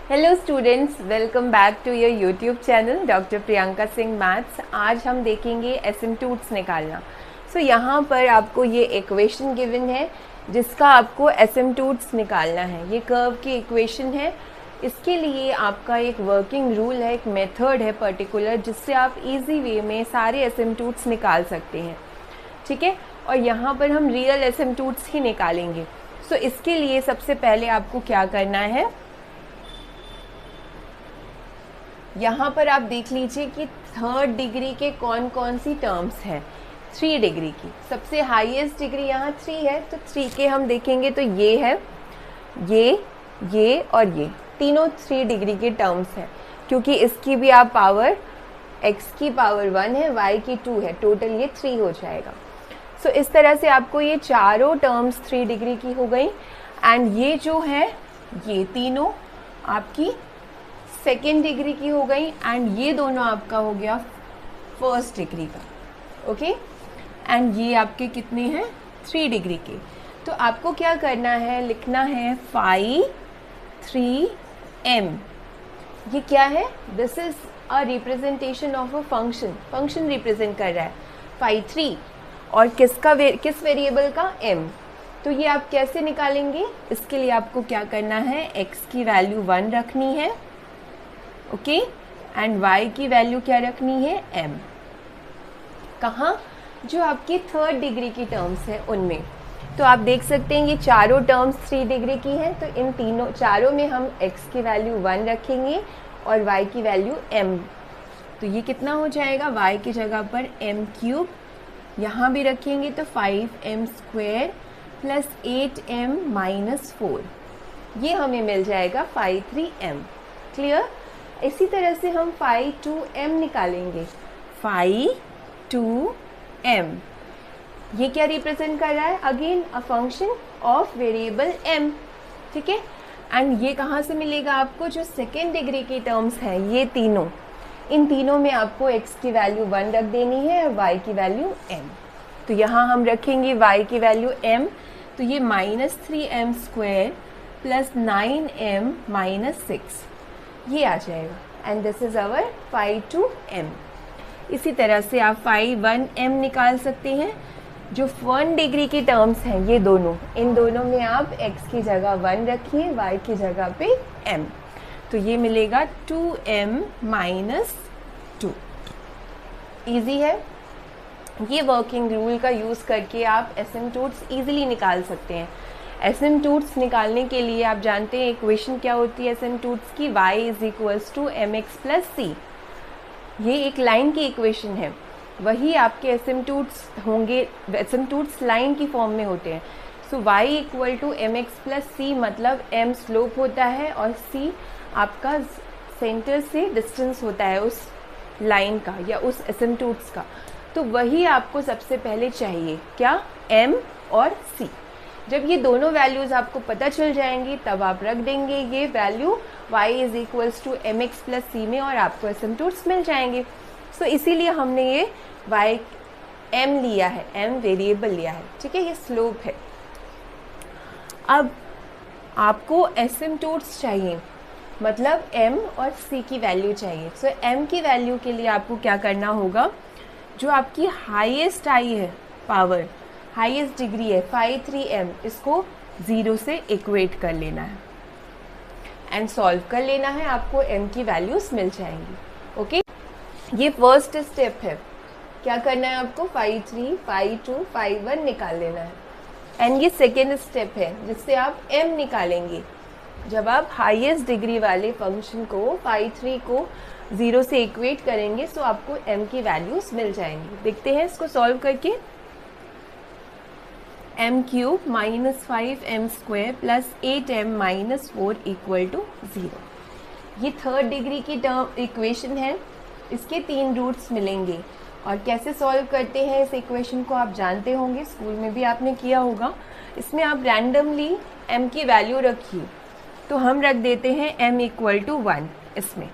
Hello students, welcome back to your YouTube channel doctor Priyanka Singh maths. आज हम देखेंगे एसिम्पटोट्स निकालना। यहाँ पर आपको ये इक्वेशन गिवन है जिसका आपको एसिम्पटोट्स निकालना है। ये कर्व की इक्वेशन है। इसके लिए आपका एक वर्किंग रूल है, एक मेथड है पर्टिकुलर, जिससे आप इजी वे में सारे एसिम्पटोट्स निकाल सकते हैं। ठीक है, और यहाँ पर हम रियल एसिम्पटोट्स ही निकालेंगे। इसके लिए सबसे पहले आपको क्या करना है, यहाँ पर आप देख लीजिए कि थर्ड डिग्री के कौन कौन सी टर्म्स हैं। 3 डिग्री की सबसे हाईएस्ट डिग्री यहाँ 3 है, तो 3 के हम देखेंगे तो ये है, ये और ये तीनों 3 डिग्री के टर्म्स हैं, क्योंकि इसकी भी आप पावर x की पावर 1 है, y की 2 है, टोटल ये 3 हो जाएगा। इस तरह से आपको ये चारों टर्म्स 3 डिग्री की हो गई। एंड ये जो है ये तीनों आपकी सेकेंड डिग्री की हो गई, एंड ये दोनों आपका हो गया फर्स्ट डिग्री का। ओके, एंड ये आपके कितने हैं, 3 डिग्री के। तो आपको क्या करना है, लिखना है फाई 3m। ये क्या है, this is a representation of a function. Function represent कर रहा है फाई 3, और किस वेरिएबल का, m। तो ये आप कैसे निकालेंगे, इसके लिए आपको क्या करना है, x की वैल्यू 1 रखनी है, ओके, एंड y की वैल्यू क्या रखनी है, m। कहाँ, जो आपकी थर्ड डिग्री की टर्म्स है उनमें। तो आप देख सकते हैं ये चारों टर्म्स 3 डिग्री की हैं, तो इन चारों में हम x की वैल्यू 1 रखेंगे और y की वैल्यू m। तो ये कितना हो जाएगा, y की जगह पर m³, यहाँ भी रखेंगे तो 5m² प्लस 8m-4, ये हमें मिल जाएगा 3m। क्लियर। इसी तरह से हम 2m निकालेंगे। 2m ये क्या रिप्रेजेंट कर रहा है, again a function of variable m। ठीक है, एंड ये कहाँ से मिलेगा आपको, जो सेकेंड डिग्री की टर्म्स हैं ये तीनों, इन तीनों में आपको x की वैल्यू 1 रख देनी है और y की वैल्यू m। तो यहाँ हम रखेंगे y की वैल्यू m, तो ये -3m² प्लस 9m-6 ये आ जाएगा, and this is our 2m। इसी तरह से आप 1m निकाल सकते हैं। जो 1 डिग्री की टर्म्स हैं ये दोनों, इन दोनों में आप x की जगह 1 रखिए, y की जगह पे m, तो ये मिलेगा 2m-2। इजी है। ये वर्किंग रूल का यूज़ करके आप एसिम्पटोट्स इजीली निकाल सकते हैं। एसिम्पटोट्स निकालने के लिए आप जानते हैं इक्वेशन क्या होती है एसिम्पटोट्स की, y = mx + c। ये एक लाइन की इक्वेशन है, वही आपके एसिम्पटोट्स होंगे, एसिम्पटोट्स लाइन की फॉर्म में होते हैं। y = mx + c मतलब m स्लोप होता है और c आपका सेंटर से डिस्टेंस होता है उस लाइन का या उस एसिम्पटोट्स का। तो वही आपको सबसे पहले चाहिए, क्या, m और c। जब ये दोनों वैल्यूज़ आपको पता चल जाएंगी तब आप रख देंगे ये वैल्यू y = mx + c में, और आपको एसिम्पटोट्स मिल जाएंगे। इसीलिए हमने ये m लिया है, m वेरिएबल लिया है। ठीक है, ये स्लोप है। अब आपको एसिम्पटोट्स चाहिए, मतलब m और c की वैल्यू चाहिए। m की वैल्यू के लिए आपको क्या करना होगा, जो आपकी हाईएस्ट आई है पावर, हाईएस्ट डिग्री है 3m, इसको 0 से इक्वेट कर लेना है एंड सॉल्व कर लेना है, आपको m की वैल्यूज मिल जाएंगी। ओके, ये फर्स्ट स्टेप है। क्या करना है आपको, 3, 2, 1 निकाल लेना है। एंड ये सेकेंड स्टेप है जिससे आप m निकालेंगे। जब आप हाईएस्ट डिग्री वाले फंक्शन को 3 को 0 से इक्वेट करेंगे तो आपको m की वैल्यूज मिल जाएंगी। देखते हैं इसको सॉल्व करके। m³ - 5m² plus 8m-4 = 0। ये थर्ड डिग्री की टर्म इक्वेशन है, इसके 3 रूट्स मिलेंगे। और कैसे सॉल्व करते हैं इस इक्वेशन को आप जानते होंगे, स्कूल में भी आपने किया होगा। इसमें आप रैंडमली m की वैल्यू रखिए, तो हम रख देते हैं m = 1 इसमें।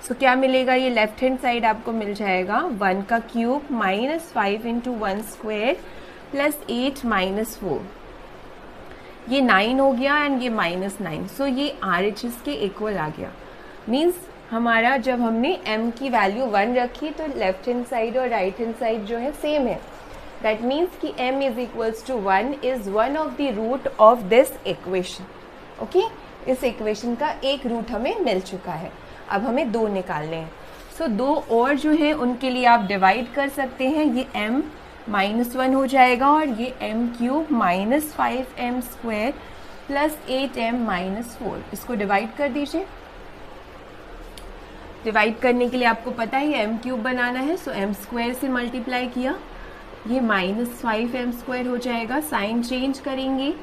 क्या मिलेगा, ये लेफ्ट हैंड साइड आपको मिल जाएगा 1³ -5 × 1² प्लस 8-4, ये 9 हो गया एंड ये -9। ये RHS के इक्वल आ गया। मीन्स हमारा जब हमने m की वैल्यू 1 रखी तो लेफ्ट हैंड साइड और राइट हैंड साइड जो है सेम है। दैट मीन्स कि m is equals to 1 is one of the root of this equation. Okay, इस इक्वेशन का एक रूट हमें मिल चुका है। अब हमें 2 निकालने हैं। सो 2 और जो हैं उनके लिए आप डिवाइड कर सकते हैं। ये m -1 हो जाएगा और ये m³ -5m² प्लस 8m-4, इसको डिवाइड कर दीजिए। डिवाइड करने के लिए आपको पता है m³ बनाना है, सो m² से मल्टीप्लाई किया, ये -5m² हो जाएगा। साइन चेंज करेंगे,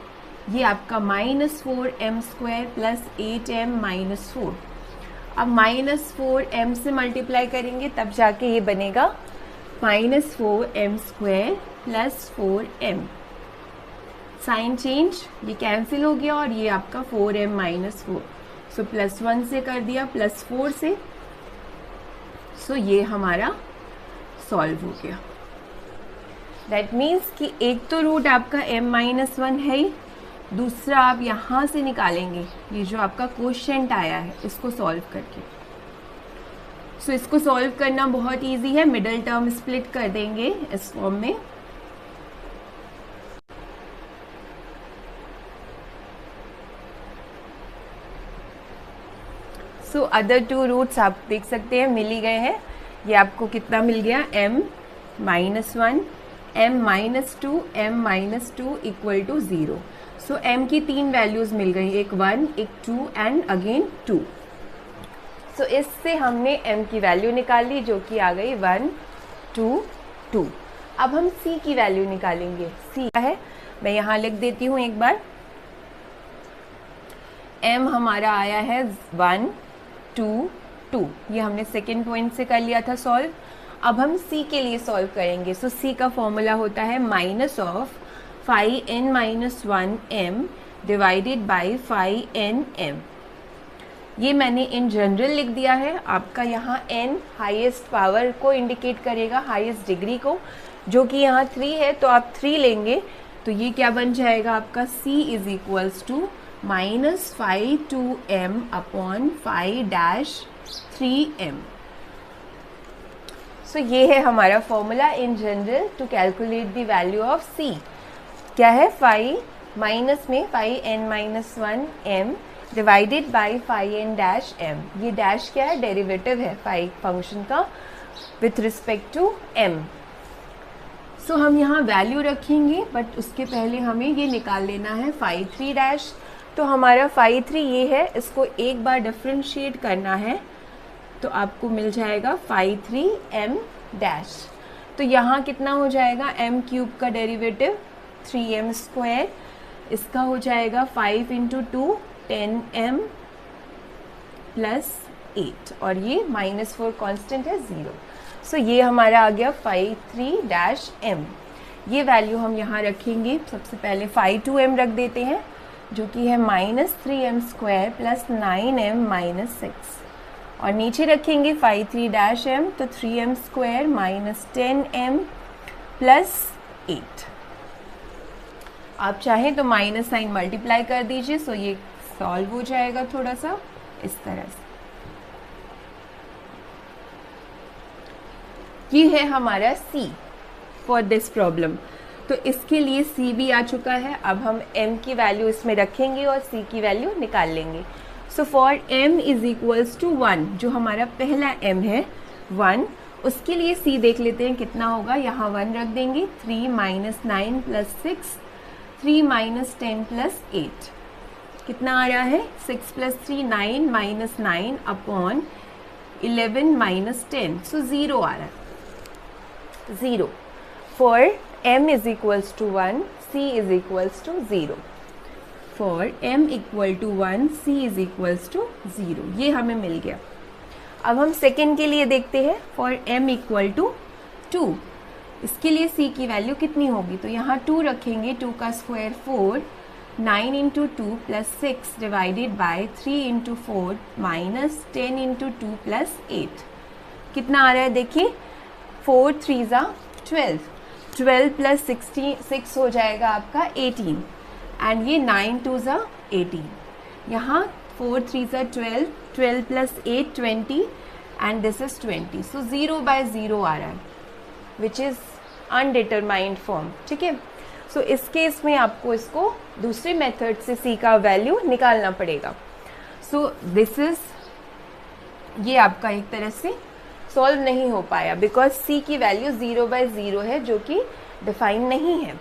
ये आपका -4m² प्लस 8m-4। अब -4m से मल्टीप्लाई करेंगे तब जाके ये बनेगा -4m² plus 4m। Sign change, ये कैंसिल हो गया और ये आपका 4m-4। सो +1 से कर दिया, +4 से। सो ये हमारा सॉल्व हो गया। दैट मीन्स कि एक तो रूट आपका m-1 है ही, दूसरा आप यहाँ से निकालेंगे ये जो आपका क्वोशिएंट आया है इसको सॉल्व करके। सो इसको सॉल्व करना बहुत इजी है, मिडल टर्म स्प्लिट कर देंगे इस फॉर्म में। सो अदर 2 रूट्स आप देख सकते हैं मिल ही गए हैं। ये आपको कितना मिल गया, m-1, m-2, m-2 equal to 0। So m की 3 वैल्यूज़ मिल गई, एक 1, एक 2 एंड अगेन 2। सो इससे हमने m की वैल्यू निकाल ली जो कि आ गई 1, 2, 2। अब हम c की वैल्यू निकालेंगे। c क्या है मैं यहाँ लिख देती हूँ एक बार। m हमारा आया है 1, 2, 2, ये हमने सेकेंड पॉइंट से कर लिया था सॉल्व। अब हम c के लिए सॉल्व करेंगे। सो c का फॉर्मूला होता है -5n-1m डिवाइडेड बाई 5nm। ये मैंने इन जनरल लिख दिया है। आपका यहाँ n हाईएस्ट पावर को इंडिकेट करेगा, हाईएस्ट डिग्री को, जो कि यहाँ 3 है, तो आप 3 लेंगे तो ये क्या बन जाएगा आपका c is equals to -5 upon 5-3m। So ये है हमारा formula in general to calculate the value of c। क्या है, 5 माइनस में 5n-1m डिवाइडेड बाई 5n-m। ये डैश क्या है, डेरिवेटिव है 5 फंक्शन का विथ रिस्पेक्ट टू m। सो हम यहाँ वैल्यू रखेंगे, बट उसके पहले हमें ये निकाल लेना है 5-3 तो हमारा 5-3 ये है, इसको एक बार डिफ्रेंशिएट करना है तो आपको मिल जाएगा 5-3m डैश। तो यहाँ कितना हो जाएगा, m³ का डेरिवेटिव 3m², इसका हो जाएगा 5 × 2 10m प्लस 8, और ये -4 कांस्टेंट है 0। सो ये हमारा आ गया 5-3-m। ये वैल्यू हम यहाँ रखेंगे। सबसे पहले 5-2m रख देते हैं जो कि है -3m² प्लस 9m-6, और नीचे रखेंगे 5-3-m तो 3m² माइनस 10m प्लस 8। आप चाहें तो माइनस साइन मल्टीप्लाई कर दीजिए, सो ये सॉल्व हो जाएगा थोड़ा सा इस तरह से। ये है हमारा c फॉर दिस प्रॉब्लम। तो इसके लिए c भी आ चुका है। अब हम m की वैल्यू इसमें रखेंगे और c की वैल्यू निकाल लेंगे। So for m is equals to 1, जो हमारा पहला m है 1, उसके लिए c देख लेते हैं कितना होगा। यहाँ 1 रख देंगे, 3 - 9 + 6, 3 - 10 + 8, कितना आ रहा है 6 + 3 9 - 9 अपॉन 11 - 10, सो 0 आ रहा है, 0। For m is equals to 1, c is equals to 0। For m equal to 1, c is equals to 0, ये हमें मिल गया। अब हम सेकेंड के लिए देखते हैं। फॉर m इक्वल टू 2, इसके लिए c की वैल्यू कितनी होगी, तो यहाँ 2 रखेंगे, 2 का स्क्वायर 4, 9 × 2 + 6 डिवाइडेड बाय 3 × 4 माइनस 10 × 2 + 8, कितना आ रहा है देखिए, 4 × 3 = 12, 12 + 6 हो जाएगा आपका 18, एंड ये 9 × 2 = 18। यहाँ 4 3 सा 12, 12 प्लस 8 20 एंड दिस इज 20. सो 0/0 आ रहा है विच इज़ अनडिटरमाइंड फॉर्म. ठीक है. सो इस केस में आपको इसको दूसरे मेथड से सी का वैल्यू निकालना पड़ेगा. सो दिस इज, ये आपका एक तरह से सॉल्व नहीं हो पाया बिकॉज सी की वैल्यू 0/0 है जो कि डिफाइन नहीं है.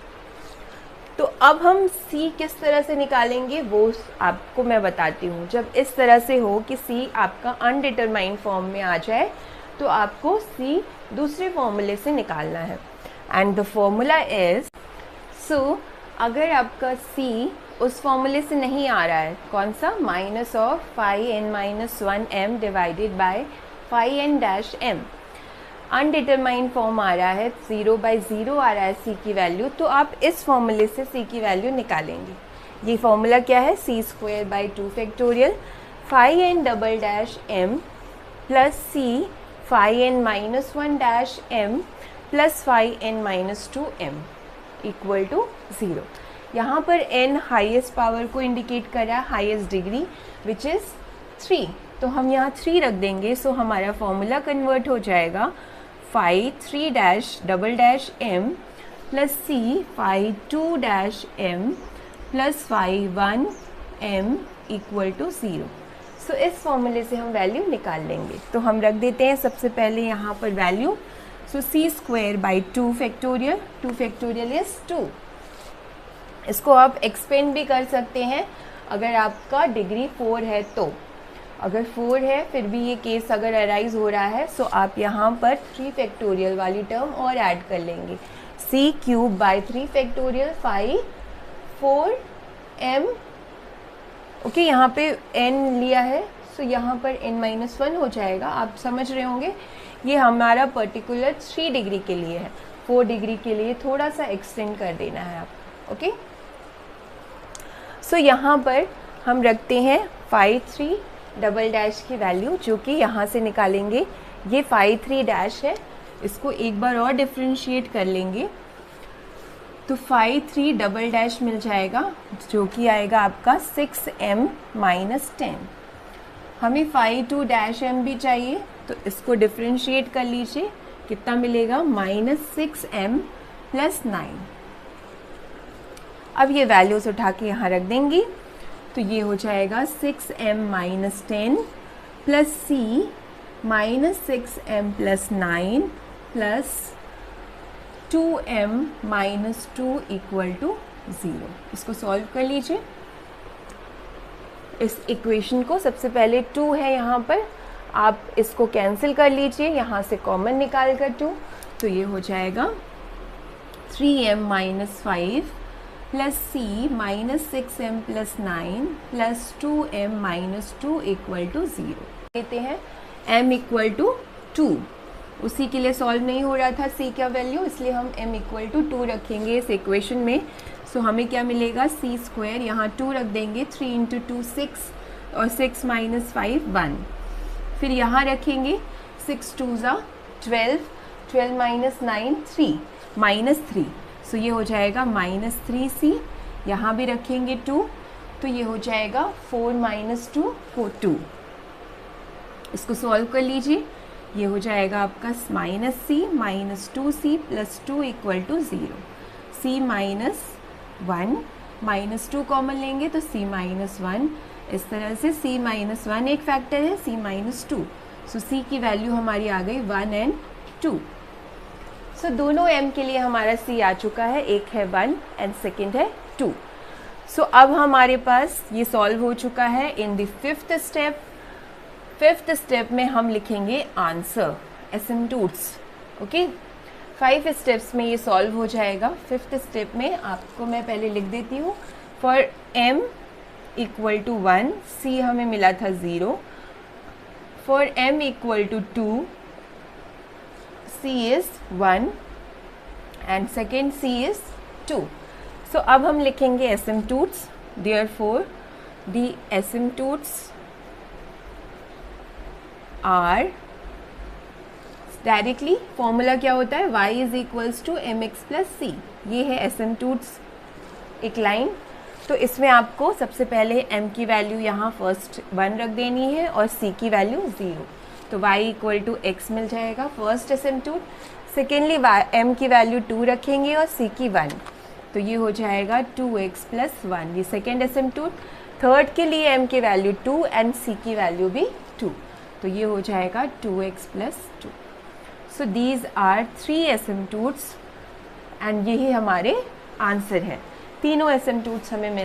तो अब हम सी किस तरह से निकालेंगे वो आपको मैं बताती हूँ. जब इस तरह से हो कि सी आपका अनडिटरमाइंड फॉर्म में आ जाए तो आपको सी दूसरे फॉर्मूले से निकालना है. एंड द फॉर्मूला इज, सो अगर आपका सी उस फॉर्मूले से नहीं आ रहा है, कौन सा, minus of phi n minus 1m divided by phi n dash m, undetermined form आ रहा है, 0/0 आ रहा है सी की वैल्यू, तो आप इस फॉर्मूले से सी की वैल्यू निकालेंगे. ये फॉर्मूला क्या है, c²/2 factorial phi n double dash m plus C phi n minus 1 dash m plus phi n minus 2m equal to 0. यहाँ पर n हाईएस्ट पावर को इंडिकेट कर रहा है, हाईएस्ट डिग्री विच इज़ 3, तो हम यहाँ 3 रख देंगे. सो हमारा फॉर्मूला कन्वर्ट हो जाएगा phi 3 dash double dash m plus C phi 2 dash m plus phi 1m equal to 0. So इस फॉर्मूले से हम वैल्यू निकाल लेंगे. तो हम रख देते हैं सबसे पहले यहाँ पर value. So c²/2 factorial, 2 factorial is 2. इसको आप एक्सपेंड भी कर सकते हैं अगर आपका डिग्री 4 है तो. अगर 4 है फिर भी ये केस अगर अराइज हो रहा है सो आप यहाँ पर 3 फैक्टोरियल वाली टर्म और ऐड कर लेंगे. c³ factorial phi 4m. Okay, यहाँ पे n लिया है सो यहाँ पर n-1 हो जाएगा. आप समझ रहे होंगे ये हमारा पर्टिकुलर 3 डिग्री के लिए है, 4 डिग्री के लिए थोड़ा सा एक्सटेंड कर देना है आप. ओके, सो यहाँ पर हम रखते हैं फाई 3 डबल डैश की वैल्यू जो कि यहाँ से निकालेंगे. ये फाई 3 डैश है, इसको एक बार और डिफ्रेंशिएट कर लेंगे तो फाई 3 डबल डैश मिल जाएगा जो कि आएगा आपका 6m माइनस 10. हमें फाई 2 डैश m भी चाहिए तो इसको डिफ्रेंशिएट कर लीजिए, कितना मिलेगा, -6m प्लस 9. अब ये वैल्यूज उठा के यहाँ रख देंगी तो ये हो जाएगा 6m minus 10 plus c -6m plus 9 plus 2m minus 2 equal to 0. इसको सॉल्व कर लीजिए. इस इक्वेशन को सबसे पहले 2 है यहाँ पर, आप इसको कैंसिल कर लीजिए, यहाँ से कॉमन निकाल कर 2, तो ये हो जाएगा 3m minus 5 plus c -6m plus 9 plus 2m minus 2 equal to 0. लेते हैं m इक्वल टू 2. उसी के लिए सॉल्व नहीं हो रहा था c का वैल्यू, इसलिए हम m इक्वल टू 2 रखेंगे इस इक्वेशन में. सो हमें क्या मिलेगा, c², यहाँ 2 रख देंगे, 3 इंटू 2 6 और 6 माइनस 5 1. फिर यहाँ रखेंगे 6 2 12, 12 माइनस 9 3 माइनस 3. सो ये हो जाएगा -3c. यहाँ भी रखेंगे 2 तो ये हो जाएगा 4 माइनस 2 4 2. इसको सॉल्व कर लीजिए, ये हो जाएगा आपका -c minus 2c plus 2 equal to 0. c minus 1 minus 2 common लेंगे तो c माइनस 1. इस तरह से c माइनस 1 एक फैक्टर है, c माइनस 2. सो c की वैल्यू हमारी आ गई 1 एंड 2. सो दोनों m के लिए हमारा c आ चुका है, एक है 1 एंड सेकेंड है 2. सो अब हमारे पास ये सॉल्व हो चुका है. इन द फिफ्थ स्टेप में हम लिखेंगे आंसर, एसिम्प्टोट्स. ओके, 5 स्टेप्स में ये सॉल्व हो जाएगा. 5th स्टेप में आपको मैं पहले लिख देती हूँ. For m equal to 1, c हमें मिला था 0. For m equal to 2, c is 1 and second c is 2. So अब हम लिखेंगे asymptotes. Therefore the asymptotes are, directly formula क्या होता है, y is equals to mx plus c. ये है एसिम्प्टोट्स एक लाइन. तो इसमें आपको सबसे पहले m की वैल्यू यहाँ फर्स्ट 1 रख देनी है और c की वैल्यू 0, तो y इक्वल टू x मिल जाएगा फर्स्ट एसिम्पटोट। सेकेंडली m की वैल्यू 2 रखेंगे और c की 1, तो ये हो जाएगा 2x प्लस 1, ये सेकेंड एसिम्पटोट। थर्ड के लिए m की वैल्यू 2 एंड c की वैल्यू भी 2, तो ये हो जाएगा 2x plus 2। So these are 3 asymptotes and यही हमारे आंसर है। तीनों एसिम्पटोट्स हमें मिल